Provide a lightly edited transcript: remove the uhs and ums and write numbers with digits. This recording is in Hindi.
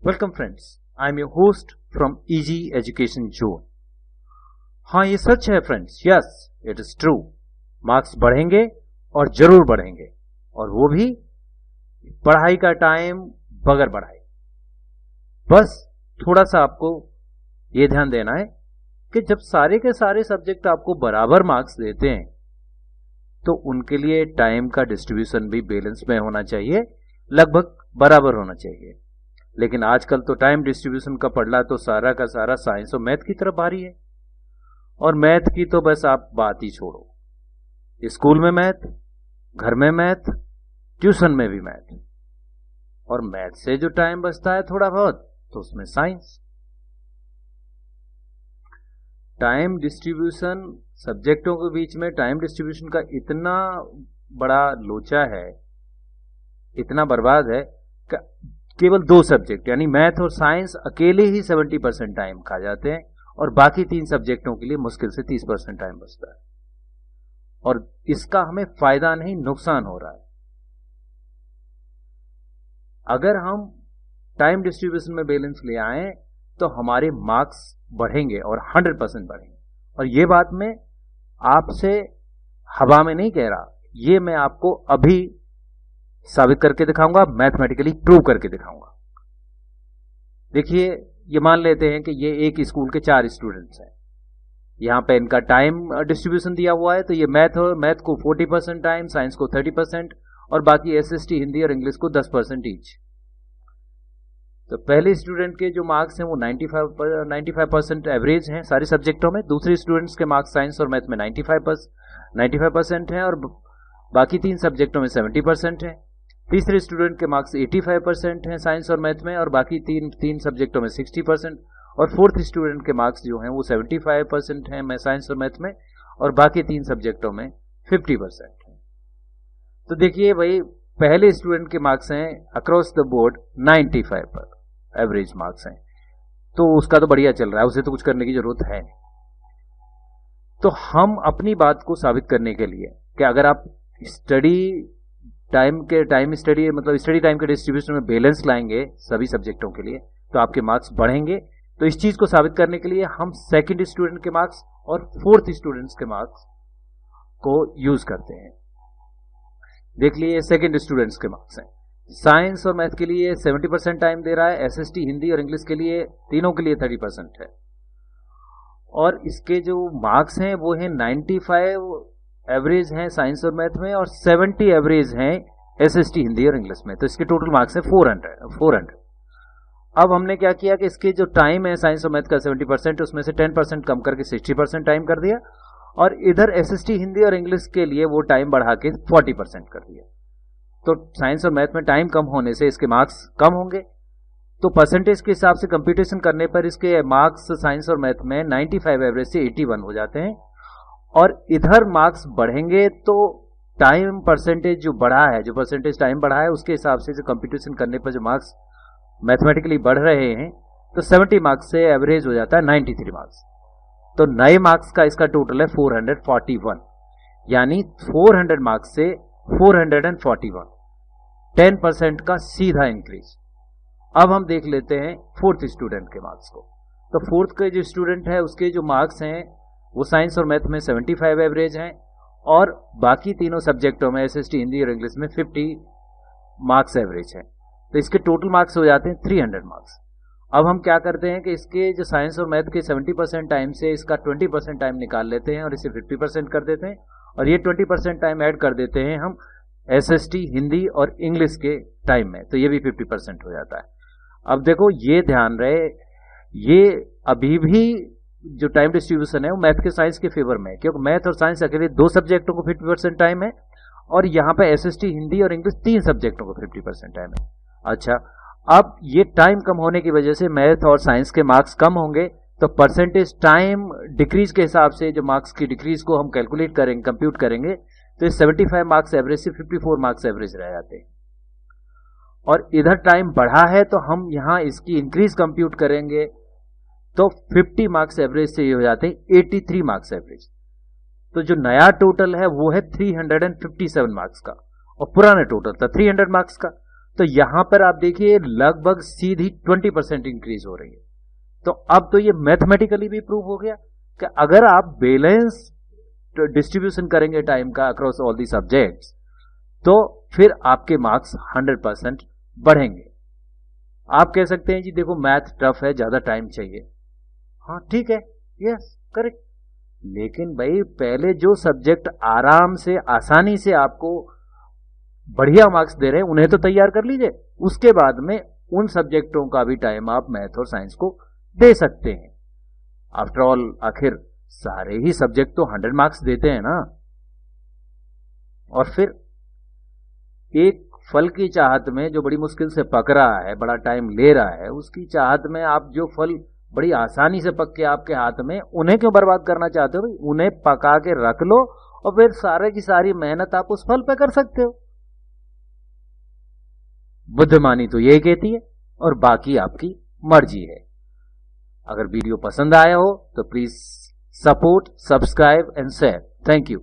Welcome friends, I am your host from easy education zone. हाँ, ये सच है friends, yes it is true. Marks बढ़ेंगे और जरूर बढ़ेंगे, और वो भी पढ़ाई का टाइम बगैर बढ़ाए। बस थोड़ा सा आपको ये ध्यान देना है कि जब सारे के सारे सब्जेक्ट आपको बराबर मार्क्स देते हैं तो उनके लिए टाइम का डिस्ट्रीब्यूशन भी बैलेंस में होना चाहिए, लगभग बराबर होना चाहिए। लेकिन आजकल तो टाइम डिस्ट्रीब्यूशन का पढ़ना तो सारा का सारा साइंस और मैथ की तरफ भारी है, और मैथ की तो बस आप बात ही छोड़ो। स्कूल में मैथ, घर में मैथ, ट्यूशन में भी मैथ, और मैथ से जो टाइम बचता है थोड़ा बहुत तो उसमें साइंस। टाइम डिस्ट्रीब्यूशन, सब्जेक्टों के बीच में टाइम डिस्ट्रीब्यूशन का इतना बड़ा लोचा है, इतना बर्बाद है, केवल दो सब्जेक्ट यानी मैथ और साइंस अकेले ही 70% टाइम खा जाते हैं, और बाकी तीन सब्जेक्टों के लिए मुश्किल से 30% टाइम बचता है। और इसका हमें फायदा नहीं, नुकसान हो रहा है। अगर हम टाइम डिस्ट्रीब्यूशन में बैलेंस ले आए तो हमारे मार्क्स बढ़ेंगे और 100% बढ़ेंगे। और ये बात मैं आपसे हवा में नहीं कह रहा, ये मैं आपको अभी साबित करके दिखाऊंगा, मैथमेटिकली प्रूव करके दिखाऊंगा। देखिए, ये मान लेते हैं कि ये एक स्कूल के 4 स्टूडेंट्स हैं। यहां पे इनका टाइम डिस्ट्रीब्यूशन दिया हुआ है, तो ये मैथ को 40% टाइम, साइंस को 30%, और बाकी एसएसटी, हिंदी और इंग्लिश को 10% ईच। तो पहले स्टूडेंट के जो मार्क्स हैं वो 95% एवरेज हैं सारे सब्जेक्टों में। दूसरे स्टूडेंट्स के मार्क्स साइंस और मैथ में 95% हैं, और बाकी 3 सब्जेक्टों में 70% हैं। तीसरे स्टूडेंट के मार्क्स 85% हैं साइंस और मैथ में, और बाकी तीन सब्जेक्टों में 60%। और फोर्थ स्टूडेंट के मार्क्स जो हैं वो 75% हैं मैं साइंस और मैथ में, और बाकी 3 सब्जेक्टों में 50% हैं। तो देखिए भाई, पहले स्टूडेंट के मार्क्स हैं अक्रॉस द बोर्ड 95 पर एवरेज मार्क्स हैं, तो उसका तो बढ़िया चल रहा है, उसे तो कुछ करने की जरूरत है नहीं। तो हम अपनी बात को साबित करने के लिए कि अगर आप स्टडी टाइम के डिस्ट्रीब्यूशन में बैलेंस लाएंगे सभी सब्जेक्टों के लिए तो आपके मार्क्स बढ़ेंगे। तो इस चीज को साबित करने के लिए हम सेकंड स्टूडेंट के मार्क्स और फोर्थ स्टूडेंट्स के मार्क्स को यूज करते हैं। देख लिए, सेकंड स्टूडेंट्स के मार्क्स हैं। साइंस और मैथ के लिए 70% टाइम दे रहा है, एसएसटी, हिंदी और इंग्लिश के लिए तीनों के लिए 30% है। और इसके जो मार्क्स हैं वो है 95 एवरेज हैं साइंस और मैथ में, और 70 एवरेज हैं एसएसटी, हिंदी और इंग्लिश में। तो इसके टोटल मार्क्स है 400। अब हमने क्या किया कि इसके जो टाइम है साइंस और मैथ का 70%, उसमें से 10% कम करके 60% टाइम कर दिया, और इधर एसएसटी, हिंदी और इंग्लिश के लिए वो टाइम बढ़ा के 40% कर दिया। तो साइंस और मैथ में टाइम कम होने से इसके मार्क्स कम होंगे। तो परसेंटेज के हिसाब से कंप्यूटेशन करने पर इसके मार्क्स साइंस और मैथ में 95 एवरेज से 81 हो जाते हैं, और इधर मार्क्स बढ़ेंगे तो टाइम परसेंटेज जो बढ़ा है, जो परसेंटेज टाइम बढ़ा है, उसके हिसाब से जो कंप्यूटेशन करने पर जो मार्क्स मैथमेटिकली बढ़ रहे हैं, तो 70 मार्क्स से एवरेज हो जाता है 93 मार्क्स। तो नए मार्क्स का इसका टोटल है 441, यानी 400 मार्क्स से 441, 10% का सीधा इंक्रीज। अब हम देख लेते हैं फोर्थ स्टूडेंट के मार्क्स को। तो फोर्थ के जो स्टूडेंट है उसके जो मार्क्स हैं वो साइंस और मैथ में 75 एवरेज हैं, और बाकी तीनों सब्जेक्टों में एसएसटी, हिंदी और इंग्लिश में 50 मार्क्स एवरेज है। तो इसके टोटल मार्क्स हो जाते हैं 300 मार्क्स। अब हम क्या करते हैं कि इसके जो साइंस और मैथ के 70% टाइम से इसका 20% टाइम निकाल लेते हैं और इसे 50% कर देते हैं, और ये 20% टाइम ऐड कर देते हैं हम एसएसटी, हिंदी और इंग्लिश के टाइम में, तो ये भी 50% हो जाता है। अब देखो, ये ध्यान रहे, ये अभी भी जो टाइम डिस्ट्रीब्यूशन है वो मैथ के साइंस के फेवर में है, क्योंकि मैथ और साइंस अकेले 2 सब्जेक्टों को 50% टाइम है, और यहाँ पे एसएसटी, हिंदी और इंग्लिश 3 सब्जेक्टों को 50% टाइम है। अच्छा, अब ये टाइम कम होने की वजह से मैथ और साइंस के मार्क्स कम होंगे, तो परसेंटेज टाइम डिक्रीज के हिसाब से जो मार्क्स की डिक्रीज को हम कैलकुलेट करेंगे, कंप्यूट करेंगे, तो 75 मार्क्स एवरेज से 54 मार्क्स एवरेज रह जाते हैं। और इधर टाइम बढ़ा है तो हम यहां इसकी इंक्रीज कंप्यूट करेंगे, तो 50 मार्क्स एवरेज से ये हो जाते हैं 83 मार्क्स एवरेज। तो जो नया टोटल है वो है 357 मार्क्स का, और पुराना टोटल था 300 मार्क्स का। तो यहां पर आप देखिए लगभग सीधी 20% इंक्रीज हो रही है। तो अब तो ये मैथमेटिकली भी प्रूव हो गया कि अगर आप बैलेंस डिस्ट्रीब्यूशन करेंगे टाइम का अक्रॉस ऑल दी सब्जेक्ट्स, तो फिर आपके मार्क्स 100% बढ़ेंगे। आप कह सकते हैं जी देखो मैथ टफ है, ज्यादा टाइम चाहिए। हाँ ठीक है, यस करेक्ट, लेकिन भाई पहले जो सब्जेक्ट आराम से आसानी से आपको बढ़िया मार्क्स दे रहे हैं उन्हें तो तैयार कर लीजिए, उसके बाद में उन सब्जेक्टों का भी टाइम आप मैथ और साइंस को दे सकते हैं। आफ्टर ऑल आखिर सारे ही सब्जेक्ट तो 100 मार्क्स देते हैं ना। और फिर एक फल की चाहत में जो बड़ी मुश्किल से पक रहा है, बड़ा टाइम ले रहा है, उसकी चाहत में आप जो फल बड़ी आसानी से पक के आपके हाथ में, उन्हें क्यों बर्बाद करना चाहते हो? उन्हें पका के रख लो और फिर सारे की सारी मेहनत आप उस फल पे कर सकते हो। बुद्धिमानी तो यही कहती है, और बाकी आपकी मर्जी है। अगर वीडियो पसंद आया हो तो please support, subscribe and share. Thank you.